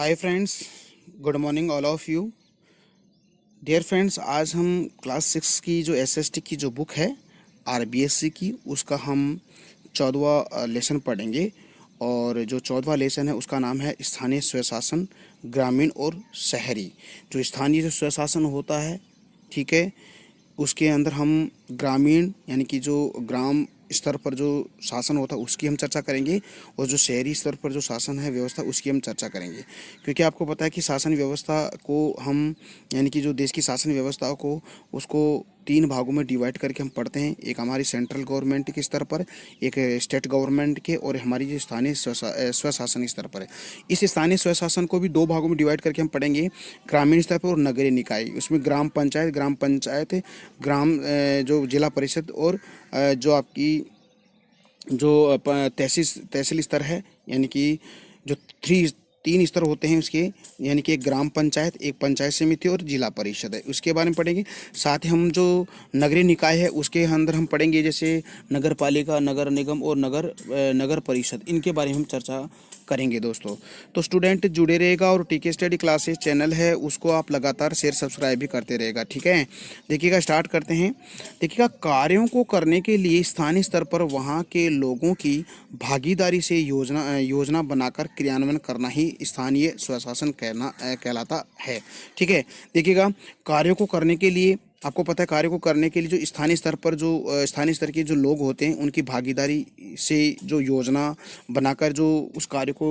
Hi friends, good morning all of you. Dear friends, आज हम class 6 की जो एसएसटी की जो बुक है आरबीएससी की, उसका हम 14वां लेसन पढ़ेंगे। और जो 14वां लेसन है उसका नाम है स्थानीय स्वशासन ग्रामीण और शहरी। जो स्थानीय जो स्वशासन होता है, ठीक है, उसके अंदर हम ग्रामीण यानी कि जो ग्राम स्तर पर जो शासन होता है उसकी हम चर्चा करेंगे, और जो शहरी स्तर पर जो शासन है व्यवस्था उसकी हम चर्चा करेंगे। क्योंकि आपको पता है कि शासन व्यवस्था को हम यानी कि जो देश की शासन व्यवस्था को उसको 3 भागों में डिवाइड करके हम पढ़ते हैं। एक हमारी सेंट्रल गवर्नमेंट के स्तर पर, एक स्टेट गवर्नमेंट के, और हमारी जो स्थानीय स्वशासन स्तर पर है। इस स्थानीय स्वशासन को भी 2 भागों में डिवाइड करके हम पढ़ेंगे, ग्रामीण स्तर पर और नगरीय निकाय। उसमें ग्राम पंचायत जो जिला परिषद, और जो आपकी जो तहसील स्तर है, यानी कि जो 3 स्तर होते हैं उसके, यानी कि एक ग्राम पंचायत, एक पंचायत समिति और जिला परिषद है, उसके बारे में पढ़ेंगे। साथ ही हम जो नगरीय निकाय है उसके अंदर हम पढ़ेंगे, जैसे नगर पालिका, नगर निगम और नगर परिषद, इनके बारे में हम चर्चा करेंगे दोस्तों। तो स्टूडेंट जुड़े रहेगा, और टीके स्टडी क्लासेस चैनल है उसको आप लगातार शेयर सब्सक्राइब भी करते रहेगा, ठीक है। देखिएगा, स्टार्ट करते हैं। देखिएगा, कार्यों को करने के लिए स्थानीय स्तर पर वहाँ के लोगों की भागीदारी से योजना बनाकर क्रियान्वयन करना ही स्थानीय स्वशासन कहलाता है, ठीक है। देखिएगा, कार्यों को करने के लिए, आपको पता है, कार्य को करने के लिए जो स्थानीय स्तर पर जो स्थानीय स्तर के जो लोग होते हैं उनकी भागीदारी से जो योजना बनाकर जो उस कार्य को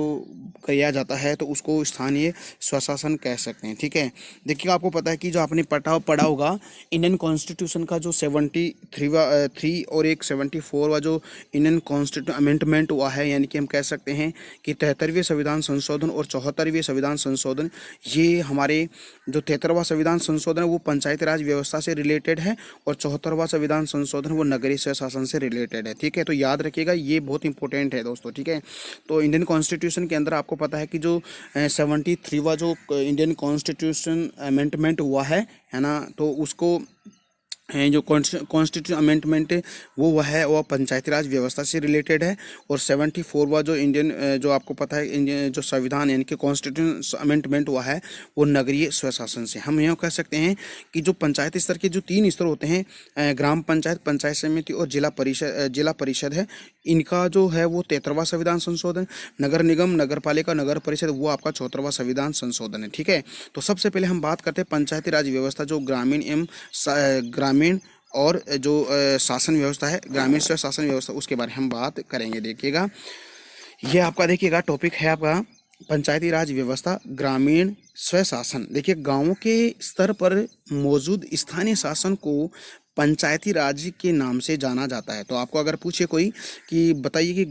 किया जाता है, तो उसको स्थानीय स्वशासन कह सकते हैं, ठीक है। देखिए, आपको पता है कि जो आपने पढ़ा होगा इंडियन कॉन्स्टिट्यूशन का जो 73 और एक 74वां जो इंडियन कॉन्स्टिट्यूशन अमेंडमेंट हुआ है, यानी कि हम कह सकते हैं कि 73वें संविधान संशोधन और 74वें संविधान संशोधन, ये हमारे जो 73वां संविधान संशोधन है वो पंचायती राज व्यवस्था से रिलेटेड है, और 74वां संविधान संशोधन वो नगरीय स्वशासन से रिलेटेड है, ठीक है। तो याद रखिएगा, ये बहुत इंपॉर्टेंट है दोस्तों, ठीक है। तो इंडियन कॉन्स्टिट्यूशन के अंदर आपको पता है कि जो 73वां जो इंडियन कॉन्स्टिट्यूशन अमेंडमेंट हुआ है ना, तो उसको जो कॉन्स्टिट्यूशन अमेंडमेंट वह पंचायती राज व्यवस्था से रिलेटेड है। और 74वां जो इंडियन जो आपको पता है इंडियन जो संविधान यानी कि कॉन्स्टिट्यूशन अमेंडमेंट हुआ है वो नगरीय स्वशासन से। हम यह कह सकते हैं कि जो पंचायत स्तर के जो 3 स्तर होते हैं, ग्राम पंचायत, पंचायत समिति और जिला परिषद है, इनका जो है वो 73वां संविधान संशोधन, नगर निगम, नगर पालिका, नगर परिषद वो आपका 74वां संविधान संशोधन है, ठीक है। तो सबसे पहले हम बात करते हैं पंचायती राज व्यवस्था, जो ग्रामीण और जो शासन व्यवस्था है, ग्रामीण स्वशासन व्यवस्था, उसके बारे में हम बात करेंगे। देखिएगा, ये आपका देखिएगा टॉपिक है आपका पंचायती राज व्यवस्था ग्रामीण स्वशासन। देखिए, गांवों के स्तर पर मौजूद स्थानीय शासन को पंचायती राज के नाम से जाना जाता है। तो आपको अगर पूछे कोई कि बताइए कि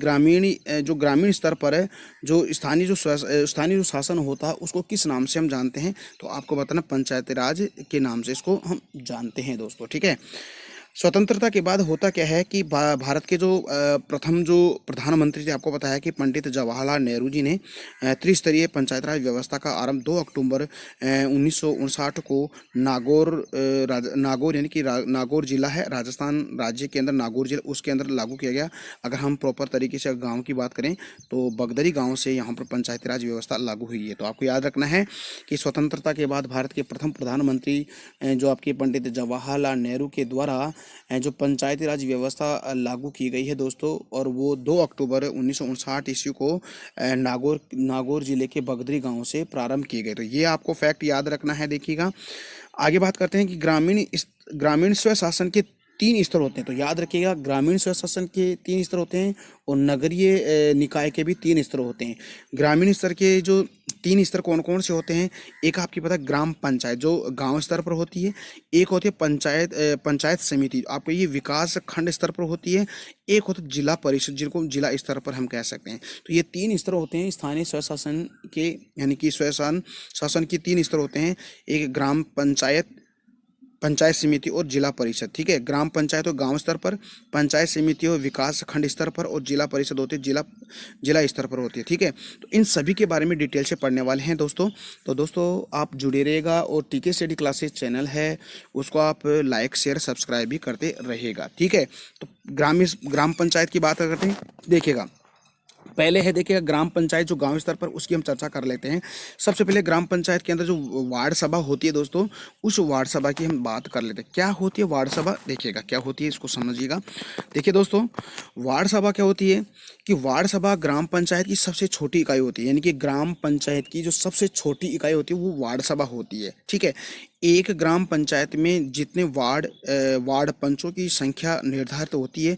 जो ग्रामीण स्तर पर है, जो स्थानीय जो शासन होता है उसको किस नाम से हम जानते हैं, तो आपको बताना पंचायती राज के नाम से इसको हम जानते हैं दोस्तों, ठीक है। स्वतंत्रता के बाद होता क्या है कि भारत के जो प्रथम जो प्रधानमंत्री थे, आपको पता है कि पंडित जवाहरलाल नेहरू जी ने त्रिस्तरीय पंचायत राज व्यवस्था का आरंभ 2 अक्टूबर 1959 को नागौर यानी कि नागौर जिला है, राजस्थान राज्य के अंदर नागौर जिला, उसके अंदर लागू किया गया। अगर हम प्रॉपर तरीके से गांव की बात करें तो बगदरी गांव से यहाँ पर पंचायती राज व्यवस्था लागू हुई है। तो आपको याद रखना है कि स्वतंत्रता के बाद भारत के प्रथम प्रधानमंत्री जो आपके पंडित जवाहरलाल नेहरू के द्वारा जो पंचायती राज व्यवस्था लागू की गई है दोस्तों, और वो 2 अक्टूबर 1959 ईस्वी को नागौर जिले के बगदरी गांव से प्रारंभ किए गए। तो ये आपको फैक्ट याद रखना है। देखिएगा, आगे बात करते हैं कि ग्रामीण स्वशासन के 3 स्तर होते हैं। तो याद रखिएगा, ग्रामीण स्वशासन के 3 स्तर होते हैं, और नगरीय निकाय के भी 3 स्तर होते हैं। ग्रामीण स्तर के जो 3 स्तर कौन कौन से होते हैं, एक आपकी पता है ग्राम पंचायत जो गांव स्तर पर होती है, एक होती है पंचायत समिति, आपको ये विकास खंड स्तर पर होती है, एक होता है जिला परिषद जिनको जिला स्तर पर हम कह सकते हैं। तो ये 3 स्तर होते हैं स्थानीय स्वशासन के, यानी कि शासन के 3 स्तर होते हैं, एक ग्राम पंचायत, पंचायत समिति और जिला परिषद, ठीक है। ग्राम पंचायत हो गांव स्तर पर, पंचायत समिति हो विकास खंड स्तर पर, और जिला परिषद होती है जिला स्तर पर होती है, ठीक है। तो इन सभी के बारे में डिटेल से पढ़ने वाले हैं दोस्तों। तो दोस्तों आप जुड़े रहेगा, और टीके स्टडी क्लासेस चैनल है उसको आप लाइक शेयर सब्सक्राइब भी करते रहेगा, ठीक है। तो ग्राम पंचायत की बात करते हैं। देखिएगा, पहले है देखिएगा ग्राम पंचायत जो गांव स्तर पर, उसकी हम चर्चा कर लेते हैं। सबसे पहले ग्राम पंचायत के अंदर जो वार्ड सभा होती है दोस्तों, उस वार्ड सभा की हम बात कर लेते हैं। क्या होती है वार्ड सभा, देखिएगा क्या होती है, इसको समझिएगा। देखिए दोस्तों, वार्ड सभा क्या होती है कि वार्ड सभा ग्राम पंचायत की सबसे छोटी इकाई होती है, यानी कि ग्राम पंचायत की जो सबसे छोटी इकाई होती है वो वार्ड सभा होती है। ठीक है, एक ग्राम पंचायत में जितने वार्ड पंचों की संख्या निर्धारित होती है,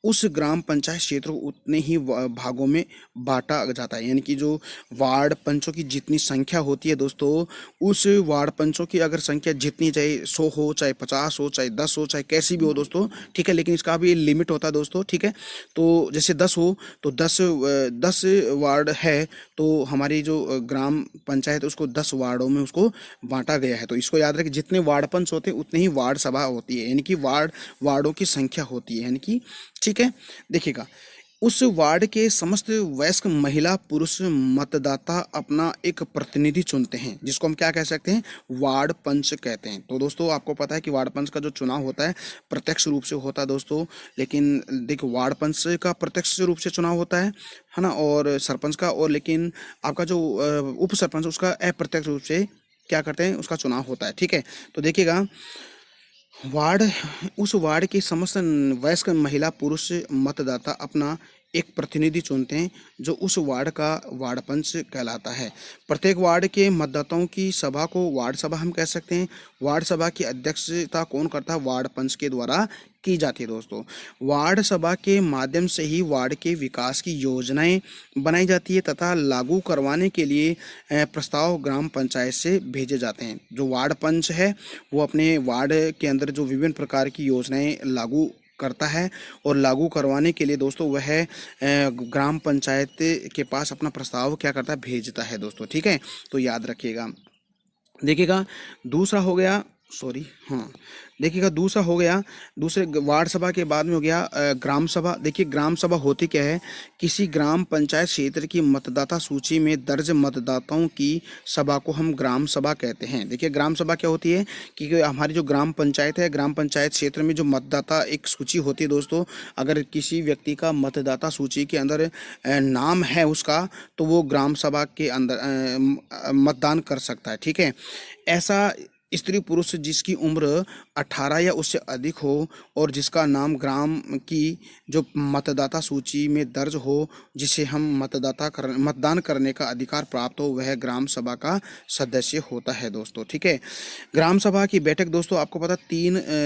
उस ग्राम पंचायत क्षेत्र को उतने ही भागों में बांटा जाता है। यानी कि जो वार्ड पंचों की जितनी संख्या होती है दोस्तों, उस वार्ड पंचों की अगर संख्या जितनी, चाहे 100 हो, चाहे 50 हो, चाहे 10 हो, चाहे कैसी भी हो दोस्तों, ठीक है, लेकिन इसका भी लिमिट होता है दोस्तों। ठीक है, तो जैसे 10 हो तो 10 वार्ड है, तो हमारी जो ग्राम पंचायत उसको 10 वार्डों में उसको बांटा गया है। तो इसको याद रखें, जितने वार्ड पंच होते हैं उतनी ही वार्ड सभा होती है, यानी कि वार्डों की संख्या होती है, यानी कि ठीक है। देखिएगा, उस वार्ड के समस्त वयस्क महिला पुरुष मतदाता अपना एक प्रतिनिधि चुनते हैं, जिसको हम क्या कह सकते हैं, वार्ड पंच कहते हैं। तो दोस्तों आपको पता है कि वार्ड पंच का जो चुनाव होता है प्रत्यक्ष रूप से होता है दोस्तों, लेकिन देखो वार्ड पंच का प्रत्यक्ष रूप से चुनाव होता है ना, और सरपंच का, और लेकिन आपका जो उप सरपंच उसका अप्रत्यक्ष रूप से क्या करते हैं, उसका चुनाव होता है। ठीक है, तो देखिएगा, वार्ड उस वार्ड के समस्त वयस्क महिला पुरुष मतदाता अपना एक प्रतिनिधि चुनते हैं, जो उस वार्ड का वार्ड पंच कहलाता है। प्रत्येक वार्ड के मतदाताओं की सभा को वार्ड सभा हम कह सकते हैं। वार्ड सभा की अध्यक्षता कौन करता है, वार्ड पंच के द्वारा की जाती है दोस्तों। वार्ड सभा के माध्यम से ही वार्ड के विकास की योजनाएं बनाई जाती है तथा लागू करवाने के लिए प्रस्ताव ग्राम पंचायत से भेजे जाते हैं। जो वार्ड पंच है वो अपने वार्ड के अंदर जो विभिन्न प्रकार की योजनाएं लागू करता है, और लागू करवाने के लिए दोस्तों वह ग्राम पंचायत के पास अपना प्रस्ताव क्या करता है, भेजता है दोस्तों। ठीक है, तो याद रखिएगा। देखिएगा, दूसरा हो गया, सॉरी, हाँ, देखिएगा दूसरा हो गया, दूसरे वार्ड सभा के बाद में हो गया ग्राम सभा। देखिए ग्राम सभा होती क्या है, किसी ग्राम पंचायत क्षेत्र की मतदाता सूची में दर्ज मतदाताओं की सभा को हम ग्राम सभा कहते हैं। देखिए ग्राम सभा क्या होती है कि हमारी जो ग्राम पंचायत है, ग्राम पंचायत क्षेत्र में जो मतदाता एक सूची होती है दोस्तों, अगर किसी व्यक्ति का मतदाता सूची के अंदर नाम है उसका, तो वो ग्राम सभा के अंदर मतदान कर सकता है। ठीक है, ऐसा स्त्री पुरुष जिसकी उम्र 18 या उससे अधिक हो और जिसका नाम ग्राम की जो मतदाता सूची में दर्ज हो, जिसे हम मतदान करने का अधिकार प्राप्त हो, वह ग्राम सभा का सदस्य होता है दोस्तों। ठीक है, ग्राम सभा की बैठक दोस्तों आपको पता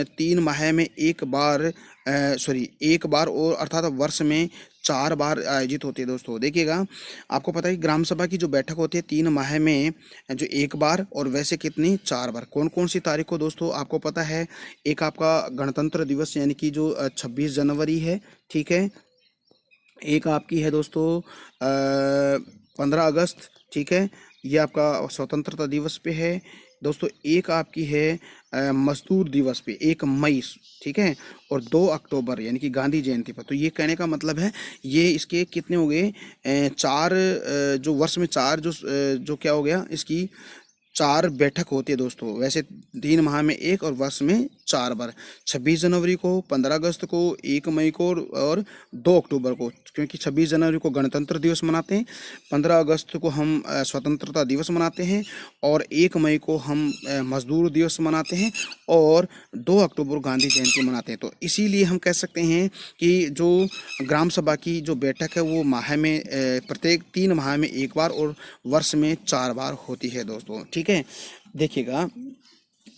तीन माह में एक बार, एक बार, और अर्थात वर्ष में 4 बार आयोजित होती है दोस्तों। देखिएगा, आपको पता है कि ग्राम सभा की जो बैठक होती है 3 माह में जो एक बार, और वैसे कितनी 4 बार। कौन कौन सी तारीख को दोस्तों आपको पता है, एक आपका गणतंत्र दिवस यानी कि जो 26 जनवरी है। ठीक है, एक आपकी है दोस्तों 15 अगस्त। ठीक है, ये आपका स्वतंत्रता दिवस पे है दोस्तों। एक आपकी है मजदूर दिवस पे 1 मई। ठीक है, और 2 अक्टूबर यानी कि गांधी जयंती पर। तो ये कहने का मतलब है, ये इसके कितने हो गए, 4, जो वर्ष में 4, जो क्या हो गया, इसकी 4 बैठक होती है दोस्तों। वैसे 3 माह में एक और वर्ष में 4 बार, 26 जनवरी को, 15 अगस्त को, 1 मई को और 2 अक्टूबर को। क्योंकि 26 जनवरी को गणतंत्र दिवस मनाते हैं, 15 अगस्त को हम स्वतंत्रता दिवस मनाते हैं, और 1 मई को हम मजदूर दिवस मनाते हैं, और 2 अक्टूबर गांधी जयंती मनाते हैं। तो इसीलिए हम कह सकते हैं कि जो ग्राम सभा की जो बैठक है वो माह में प्रत्येक 3 माह में एक बार और वर्ष में 4 बार होती है दोस्तों। ठीक है, देखिएगा,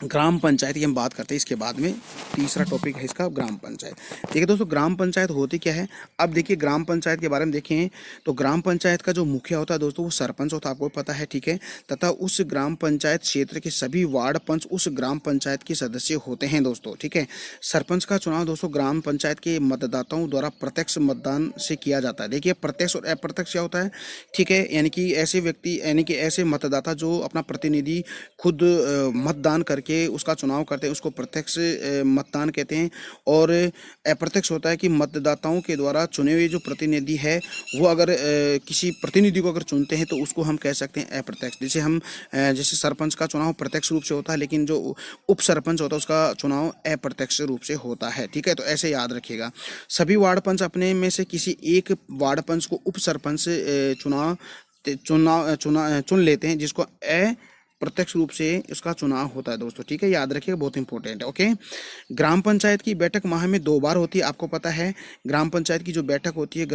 ग्राम पंचायत की हम बात करते हैं। इसके बाद में तीसरा टॉपिक है इसका ग्राम पंचायत। देखिए दोस्तों, ग्राम पंचायत होती क्या है। अब देखिए ग्राम पंचायत के बारे में देखें तो ग्राम पंचायत का जो मुखिया होता है दोस्तों वो सरपंच होता है, आपको पता है। ठीक है, तथा उस ग्राम पंचायत क्षेत्र के सभी वार्ड पंच उस ग्राम पंचायत के सदस्य होते हैं दोस्तों। ठीक है, सरपंच का चुनाव दोस्तों ग्राम पंचायत के मतदाताओं द्वारा प्रत्यक्ष मतदान से किया जाता है। देखिए प्रत्यक्ष और अप्रत्यक्ष क्या होता है। ठीक है, यानी कि ऐसे व्यक्ति, यानी कि ऐसे मतदाता जो अपना प्रतिनिधि खुद मतदान करके उसका चुनाव करते हैं, उसको प्रत्यक्ष मतदान कहते हैं। और अप्रत्यक्ष होता है कि मतदाताओं के द्वारा चुने हुए जो प्रतिनिधि है वो अगर किसी प्रतिनिधि को अगर चुनते हैं तो उसको हम कह सकते हैं अप्रत्यक्ष। जैसे सरपंच का चुनाव प्रत्यक्ष रूप से होता है, लेकिन जो उप सरपंच होता है उसका चुनाव अप्रत्यक्ष रूप से होता है। ठीक है, तो ऐसे याद रखिएगा। सभी वार्ड पंच अपने में से किसी एक वार्ड पंच को उप सरपंच चुन लेते हैं, जिसको प्रत्यक्ष रूप से इसका चुनाव होता है दोस्तों। ठीक है, याद रखिएगा, बहुत इंपॉर्टेंट है। ओके, ग्राम पंचायत की बैठक माह में 2 बार होती है, आपको पता है। ग्राम पंचायत की जो बैठक होती है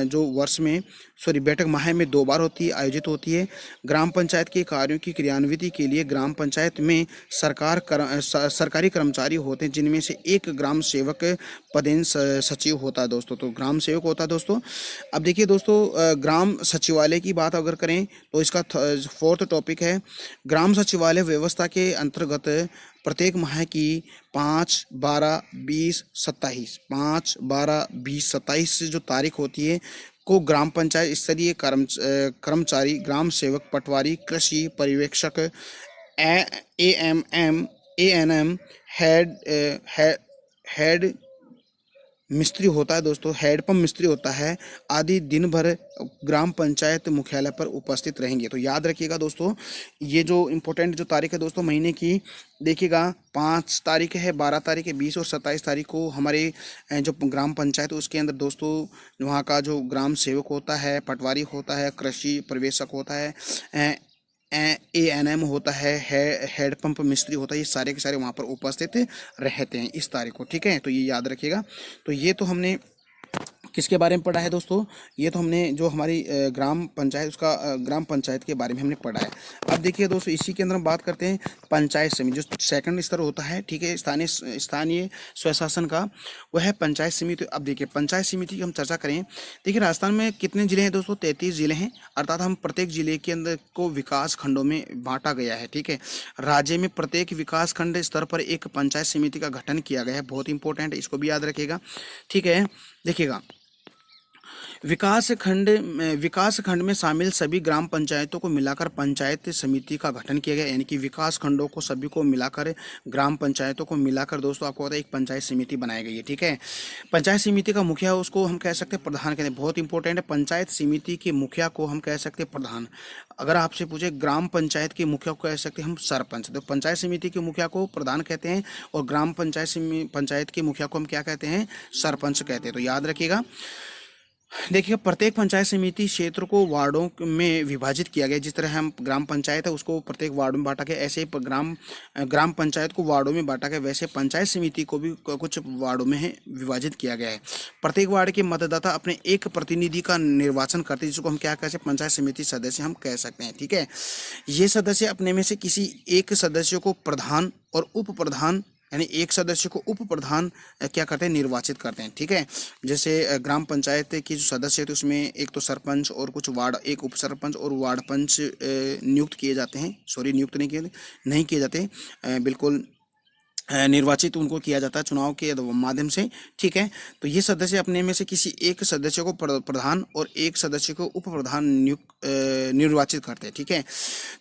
जो वर्ष में बैठक माह में 2 बार होती है, आयोजित होती है। ग्राम पंचायत के कार्यों की क्रियान्विति के लिए ग्राम पंचायत में सरकारी कर्मचारी होते हैं, जिनमें से एक ग्राम सेवक पदेन सचिव होता है दोस्तों। तो ग्राम सेवक होता है दोस्तों। अब देखिए दोस्तों, ग्राम सचिवालय की बात अगर करें तो इसका 4th टॉपिक है। ग्राम सचिवालय व्यवस्था के अंतर्गत प्रत्येक माह की 5, 12, 20, 27 5, 12, 20, 27 से जो तारीख होती है को ग्राम पंचायत स्तरीय कर्मचारी, ग्राम सेवक, पटवारी, कृषि पर्यवेक्षक, एएमएम, एएनएम, हेड हेड मिस्त्री होता है दोस्तों, हैंडपंप मिस्त्री होता है आदि दिन भर ग्राम पंचायत मुख्यालय पर उपस्थित रहेंगे। तो याद रखिएगा दोस्तों, ये जो इम्पोर्टेंट जो तारीख है दोस्तों महीने की, देखिएगा 5 तारीख है, 12 तारीख है, 20 और 27 तारीख को हमारे जो ग्राम पंचायत है उसके अंदर दोस्तों वहाँ का जो ग्राम सेवक होता है, पटवारी होता है, कृषि पर्यवेक्षक होता है, एएनएम होता है, हेडपंप मिस्त्री होता है, ये सारे के सारे वहाँ पर उपस्थित रहते हैं इस तारीख को। ठीक है, तो ये याद रखिएगा। तो ये तो हमने किसके बारे में पढ़ा है दोस्तों? ये तो हमने जो हमारी ग्राम पंचायत ग्राम पंचायत के बारे में हमने पढ़ा है। अब देखिए दोस्तों, इसी के अंदर हम बात करते हैं पंचायत समिति, जो सेकंड स्तर होता है। ठीक है, स्थानीय स्वशासन का, वह है पंचायत समिति। अब देखिए पंचायत समिति की हम चर्चा करें। देखिए राजस्थान में कितने जिले हैं दोस्तों? 33 जिले हैं, अर्थात हम प्रत्येक जिले के अंदर को विकास खंडों में बांटा गया है। ठीक है, राज्य में प्रत्येक विकास खंड स्तर पर एक पंचायत समिति का गठन किया गया है, बहुत इंपॉर्टेंट है, इसको भी याद रखिएगा। ठीक है, देखिएगा विकास खंड में शामिल सभी ग्राम पंचायतों को मिलाकर पंचायत समिति का गठन किया गया, यानी कि विकास खंडों को सभी को मिलाकर, ग्राम पंचायतों को मिलाकर दोस्तों आपको पता है एक पंचायत समिति बनाई गई है। ठीक है, पंचायत समिति का मुखिया उसको हम कह सकते हैं प्रधान कहते हैं, बहुत इंपॉर्टेंट है। पंचायत समिति के मुखिया को हम कह सकते हैं प्रधान। अगर आपसे पूछे ग्राम पंचायत के मुखिया को कह सकते हैं हम सरपंच। तो पंचायत समिति के मुखिया को प्रधान कहते हैं और ग्राम पंचायत के मुखिया को हम क्या कहते हैं? सरपंच कहते हैं। तो याद रखिएगा। देखिए प्रत्येक पंचायत समिति क्षेत्र को वार्डों में विभाजित किया गया। जिस तरह हम ग्राम पंचायत है उसको प्रत्येक वार्ड में बांटा गया, ऐसे ही ग्राम पंचायत को वार्डों में बांटा गया, वैसे पंचायत समिति को भी कुछ वार्डों में विभाजित किया गया है। प्रत्येक वार्ड के मतदाता अपने एक प्रतिनिधि का निर्वाचन करते हैं, जिसको हम क्या कह सकते हैं? पंचायत समिति सदस्य हम कह सकते हैं। ठीक है, ये सदस्य अपने में से किसी एक सदस्य को प्रधान और उप प्रधान, यानी एक सदस्य को उप प्रधान क्या करते हैं? निर्वाचित करते हैं। ठीक है, जैसे ग्राम पंचायत की जो सदस्य है तो उसमें एक तो सरपंच और कुछ वार्ड, एक उप सरपंच और वार्ड पंच नियुक्त किए जाते हैं। नियुक्त नहीं किए जाते, बिल्कुल निर्वाचित उनको किया जाता है चुनाव के माध्यम से। ठीक है, तो ये सदस्य अपने में से किसी एक सदस्य को प्रधान और एक सदस्य को उप प्रधान निर्वाचित करते हैं। ठीक है,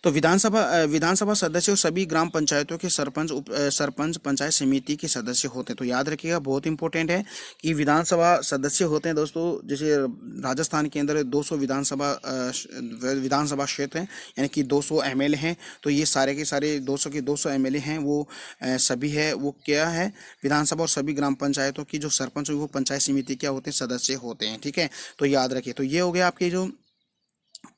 तो विधानसभा सदस्य और सभी ग्राम पंचायतों के सरपंच पंचायत समिति के सदस्य होते हैं। तो याद रखिएगा, बहुत इंपॉर्टेंट है कि विधानसभा सदस्य होते हैं दोस्तों। जैसे राजस्थान के अंदर 200 विधानसभा क्षेत्र हैं, यानी कि 200 एमएलए हैं। तो ये सारे के सारे 200 के 200 एमएलए हैं, वो सभी है वो क्या है? विधानसभा और सभी ग्राम पंचायतों की जो सरपंच वो पंचायत समिति क्या होते हैं? सदस्य होते हैं। ठीक है, तो याद रखिए। तो ये हो गया आपके जो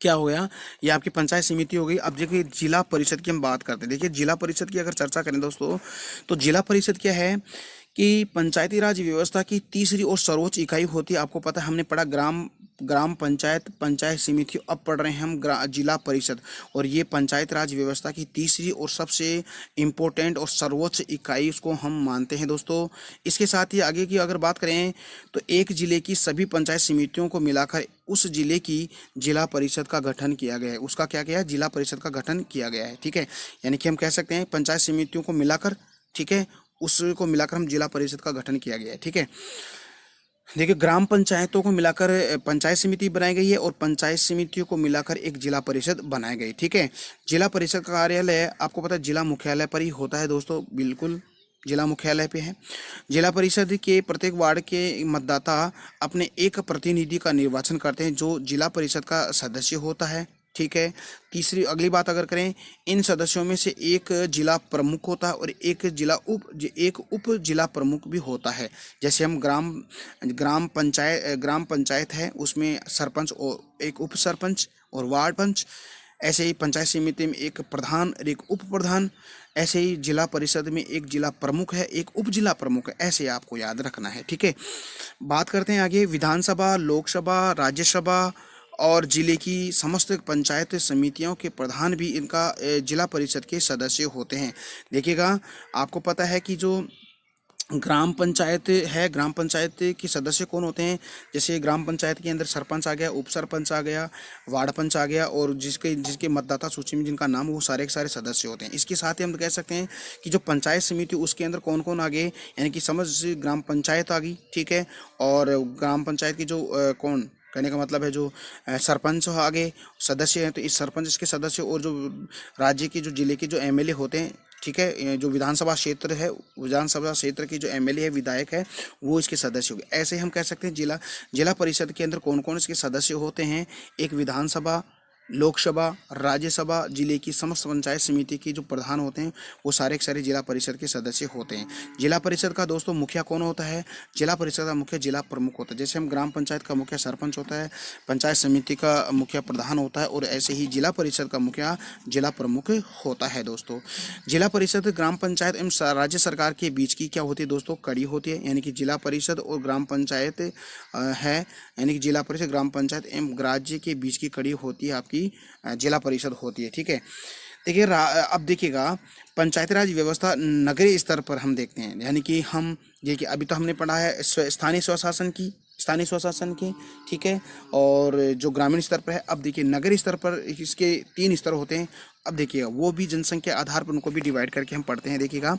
क्या हो गया, ये आपकी पंचायत समिति हो गई। अब देखिए जिला परिषद की हम बात करते हैं। देखिए जिला परिषद की अगर चर्चा करें दोस्तों, तो जिला परिषद क्या है कि पंचायती राज व्यवस्था की तीसरी और सर्वोच्च इकाई होती है। आपको पता है, हमने पढ़ा ग्राम पंचायत, पंचायत समिति, अब पढ़ रहे हैं हम जिला परिषद। और ये पंचायत राज व्यवस्था की तीसरी और सबसे इम्पोर्टेंट और सर्वोच्च इकाई उसको हम मानते हैं दोस्तों। इसके साथ ही आगे की अगर बात करें तो एक जिले की सभी पंचायत समितियों को मिलाकर उस जिले की जिला परिषद का गठन किया गया है। उसका क्या किया है? जिला परिषद का गठन किया गया है। ठीक है, यानी कि हम कह सकते हैं पंचायत समितियों को मिलाकर, ठीक है, उसको मिलाकर हम जिला परिषद का गठन किया गया है। ठीक है, देखिए, ग्राम पंचायतों को मिलाकर पंचायत समिति बनाई गई है और पंचायत समितियों को मिलाकर एक जिला परिषद बनाई गई। ठीक है, जिला परिषद का कार्यालय आपको पता है जिला मुख्यालय पर ही होता है दोस्तों, बिल्कुल जिला मुख्यालय पे है। जिला परिषद के प्रत्येक वार्ड के मतदाता अपने एक प्रतिनिधि का निर्वाचन करते हैं जो जिला परिषद का सदस्य होता है। ठीक है, तीसरी अगली बात अगर करें, इन सदस्यों में से एक जिला प्रमुख होता है और एक उप जिला प्रमुख भी होता है। जैसे हम ग्राम पंचायत है, उसमें सरपंच और एक उप सरपंच और वार्ड पंच। ऐसे ही पंचायत समिति में एक प्रधान और एक उप प्रधान। ऐसे ही जिला परिषद में एक जिला प्रमुख है, एक उप जिला प्रमुख है। ऐसे आपको याद रखना है। ठीक है, बात करते हैं आगे। विधानसभा, लोकसभा, राज्यसभा और जिले की समस्त पंचायत समितियों के प्रधान भी इनका जिला परिषद के सदस्य होते हैं। देखिएगा, आपको पता है कि जो ग्राम पंचायत है, ग्राम पंचायत के सदस्य कौन होते हैं? जैसे ग्राम पंचायत के अंदर सरपंच आ गया, उप सरपंच आ गया, वार्ड पंच आ गया और जिसके जिसके मतदाता सूची में जिनका नाम हो, वो सारे के सारे सदस्य होते हैं। इसके साथ ही हम कह सकते हैं कि जो पंचायत समिति उसके अंदर कौन कौन आ गए, यानी कि समझ ग्राम पंचायत आ गई। ठीक है, और ग्राम पंचायत की जो कौन कहने का मतलब है, जो सरपंच आगे सदस्य हैं, तो इस सरपंच इसके सदस्य, और जो राज्य के जो जिले के जो एमएलए होते हैं। ठीक है, जो विधानसभा क्षेत्र है, विधानसभा क्षेत्र की जो एमएलए है, विधायक है, वो इसके सदस्य हो गए। ऐसे हम कह सकते हैं जिला जिला परिषद के अंदर कौन कौन इसके सदस्य होते हैं। एक विधानसभा, लोकसभा, राज्यसभा, जिले की समस्त पंचायत समिति की जो प्रधान होते हैं, वो सारे के सारे जिला परिषद के सदस्य होते हैं। जिला परिषद का दोस्तों मुखिया कौन होता है? जिला परिषद का मुखिया जिला प्रमुख होता है। जैसे हम ग्राम पंचायत का मुखिया सरपंच होता है, पंचायत समिति का मुखिया प्रधान होता है, और ऐसे ही जिला परिषद का मुखिया जिला प्रमुख होता है दोस्तों। जिला परिषद ग्राम पंचायत एवं राज्य सरकार के बीच की क्या होती है दोस्तों? कड़ी होती है। यानी कि जिला परिषद और ग्राम पंचायत है, यानी कि जिला परिषद ग्राम पंचायत एवं राज्य के बीच की कड़ी होती है आपकी जिला परिषद होती है। ठीक है, देखिए अब देखिएगा, पंचायती राज व्यवस्था नगरीय स्तर पर हम देखते हैं। यानी कि हम देखिए, अभी तो हमने पढ़ा है स्थानीय स्वशासन की। ठीक है, और जो ग्रामीण स्तर पर है, अब देखिए नगरीय स्तर पर इसके 3 स्तर होते हैं। अब देखिएगा, वो भी जनसंख्या आधार पर उनको भी डिवाइड करके हम पढ़ते हैं। देखिएगा,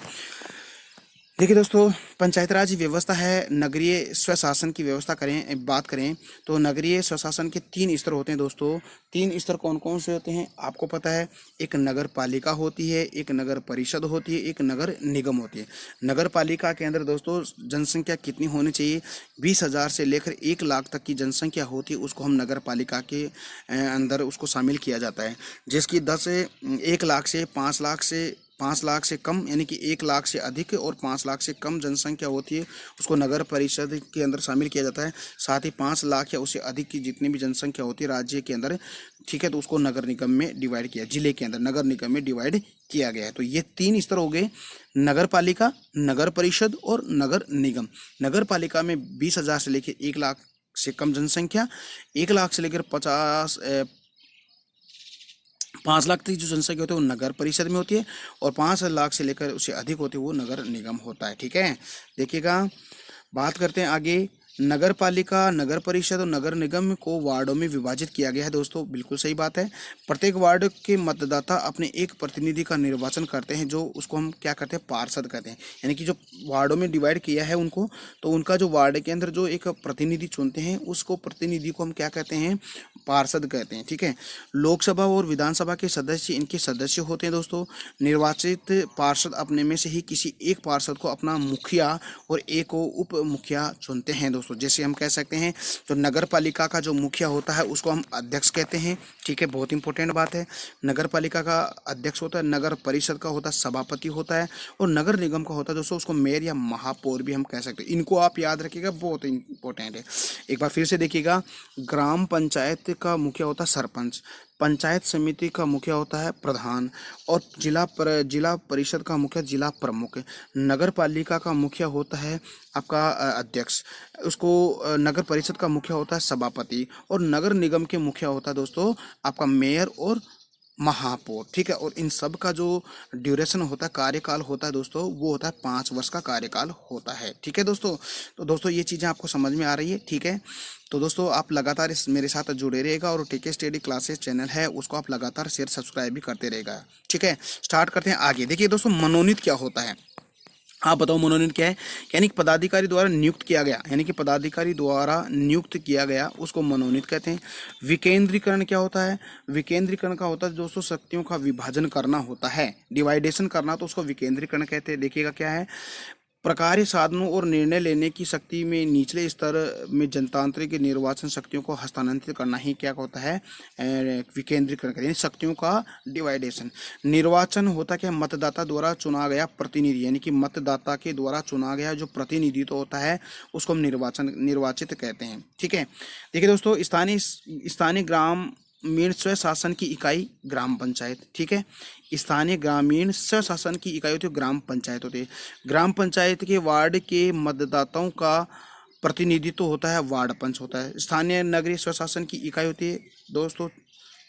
देखिए दोस्तों, पंचायत राज व्यवस्था है, नगरीय स्वशासन की व्यवस्था करें बात करें तो नगरीय स्वशासन के 3 स्तर होते हैं दोस्तों। 3 स्तर कौन कौन से होते हैं आपको पता है? एक नगर पालिका होती है, एक नगर परिषद होती है, एक नगर निगम होती है। नगर पालिका के अंदर दोस्तों जनसंख्या कितनी होनी चाहिए? 20,000 से लेकर 1 लाख तक की जनसंख्या होती है, उसको हम नगर पालिका के अंदर उसको शामिल किया जाता है। जिसकी 1 लाख से 5 लाख से कम, यानी कि 1 लाख से अधिक और 5 लाख से कम जनसंख्या होती है, उसको नगर परिषद के अंदर शामिल किया जाता है। साथ ही 5 लाख या उससे अधिक की जितनी भी जनसंख्या होती है राज्य के अंदर, ठीक है, तो उसको नगर निगम में डिवाइड किया, जिले के अंदर नगर निगम में डिवाइड किया गया है। तो ये 3 स्तर हो गए, नगर पालिका, नगर परिषद और नगर निगम। नगर पालिका में 20,000 से लेकर 1 लाख से कम जनसंख्या, 1 लाख से लेकर 5 लाख तक जो जनसंख्या होती है वो नगर परिषद में होती है, और 5 लाख से लेकर उससे अधिक होती है वो नगर निगम होता है। ठीक है, देखिएगा, बात करते हैं आगे। नगर पालिका, नगर परिषद और नगर निगम को वार्डों में विभाजित किया गया है दोस्तों, बिल्कुल सही बात है। प्रत्येक वार्ड के मतदाता अपने एक प्रतिनिधि का निर्वाचन करते हैं, जो उसको हम क्या करते हैं? पार्षद कहते हैं। यानी कि जो वार्डों में डिवाइड किया है उनको, तो उनका जो वार्ड के अंदर जो एक प्रतिनिधि चुनते हैं, उसको प्रतिनिधि को हम क्या कहते हैं? पार्षद कहते हैं। ठीक है, लोकसभा और विधानसभा के सदस्य इनके सदस्य होते हैं दोस्तों। निर्वाचित पार्षद अपने में से ही किसी एक पार्षद को अपना मुखिया और एक को उप मुखिया चुनते हैं दोस्तों। जैसे हम कह सकते हैं, तो नगर पालिका का जो मुखिया होता है उसको हम अध्यक्ष कहते हैं। ठीक है, बहुत इंपॉर्टेंट बात है। नगर पालिका का अध्यक्ष होता है, नगर परिषद का होता है सभापति होता है, और नगर निगम का होता है दोस्तों उसको मेयर या महापौर भी हम कह सकते हैं। इनको आप याद रखिएगा, बहुत इंपॉर्टेंट है। एक बार फिर से देखिएगा, ग्राम पंचायत का मुखिया होता है सरपंच, पंचायत समिति का मुखिया होता है प्रधान, और जिला परिषद का मुखिया जिला प्रमुख, नगर पालिका का मुखिया होता है आपका अध्यक्ष, उसको नगर परिषद का मुखिया होता है सभापति, और नगर निगम के मुखिया होता है दोस्तों आपका मेयर और महापौर। ठीक है, और इन सब का जो ड्यूरेशन होता है, कार्यकाल होता है दोस्तों, वो होता है 5 वर्ष का कार्यकाल होता है। ठीक है दोस्तों, तो दोस्तों ये चीज़ें आपको समझ में आ रही है? ठीक है, तो दोस्तों आप लगातार मेरे साथ जुड़े रहेगा, और टीके स्टडी क्लासेस चैनल है उसको आप लगातार शेयर सब्सक्राइब भी करते रहेगा। ठीक है, स्टार्ट करते हैं आगे। देखिए दोस्तों, मनोनीत क्या होता है? आप बताओ मनोनीत क्या है? यानी कि पदाधिकारी द्वारा नियुक्त किया गया, यानी कि पदाधिकारी द्वारा नियुक्त किया गया उसको मनोनीत कहते हैं। विकेंद्रीकरण क्या होता है? विकेंद्रीकरण का होता है दोस्तों शक्तियों का विभाजन करना होता है, डिवाइडेशन करना, तो उसको विकेंद्रीकरण कहते हैं। देखिएगा क्या है, प्रकार्य साधनों और निर्णय लेने की शक्ति में निचले स्तर में जनतांत्रिक निर्वाचन शक्तियों को हस्तांतरित करना ही क्या होता है? विकेंद्रीकरण यानी शक्तियों का डिवाइडेशन। निर्वाचन होता क्या? मतदाता द्वारा चुना गया प्रतिनिधि, यानी कि मतदाता के द्वारा चुना गया जो प्रतिनिधि तो होता है उसको हम निर्वाचित कहते हैं। ठीक है, देखिए दोस्तों, स्थानीय स्थानीय ग्रामीण स्व शासन की इकाई ग्राम पंचायत। ठीक है, स्थानीय ग्रामीण स्व शासन की इकाई होती है ग्राम पंचायत होती है। ग्राम पंचायत के वार्ड के मतदाताओं का प्रतिनिधित्व होता है वार्ड पंच होता है। स्थानीय नगरीय स्व शासन की इकाई होती है दोस्तों,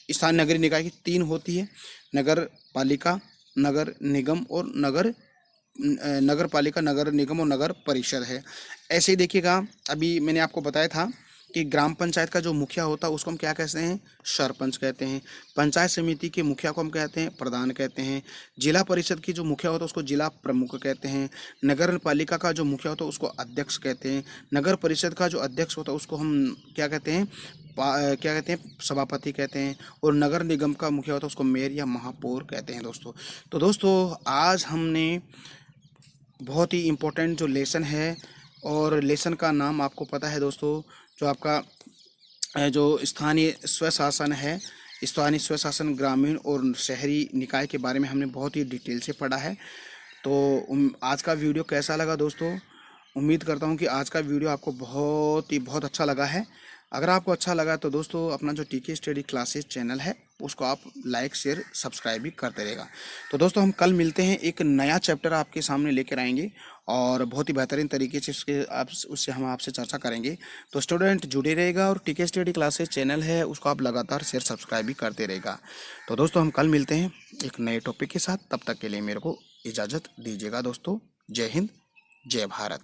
स्थानीय नगरीय निकाय की 3 होती है, नगर पालिका, नगर निगम और नगर पालिका, नगर निगम और नगर परिषद है। ऐसे ही देखिएगा, अभी मैंने आपको बताया था कि ग्राम पंचायत का जो मुखिया होता है उसको हम क्या कहते हैं? सरपंच कहते हैं। पंचायत समिति के मुखिया को हम कहते हैं प्रधान कहते हैं। जिला परिषद की जो मुखिया होता है उसको जिला प्रमुख कहते हैं। नगर पालिका का जो मुखिया होता है उसको अध्यक्ष कहते हैं। नगर परिषद का जो अध्यक्ष होता है उसको हम क्या कहते हैं? क्या कहते हैं? सभापति कहते हैं। और नगर निगम का मुखिया होता है उसको मेयर या महापौर कहते हैं दोस्तों। तो दोस्तों, आज हमने बहुत ही इम्पोर्टेंट जो लेसन है, और लेसन का नाम आपको पता है दोस्तों, जो आपका जो स्थानीय स्वशासन है, स्थानीय स्वशासन ग्रामीण और शहरी निकाय के बारे में हमने बहुत ही डिटेल से पढ़ा है। तो आज का वीडियो कैसा लगा दोस्तों? उम्मीद करता हूँ कि आज का वीडियो आपको बहुत अच्छा लगा है। अगर आपको अच्छा लगा तो दोस्तों अपना जो टीके स्टडी क्लासेस चैनल है उसको आप लाइक शेयर सब्सक्राइब भी करते रहेगा। तो दोस्तों हम कल मिलते हैं, एक नया चैप्टर आपके सामने लेकर आएंगे और बहुत ही बेहतरीन तरीके से उससे हम आपसे चर्चा करेंगे। तो स्टूडेंट जुड़े रहेगा, और टीके स्टडी क्लासेस चैनल है उसको आप लगातार शेयर सब्सक्राइब भी करते रहेगा। तो दोस्तों हम कल मिलते हैं एक नए टॉपिक के साथ, तब तक के लिए मेरे को इजाज़त दीजिएगा दोस्तों। जय हिंद, जय भारत।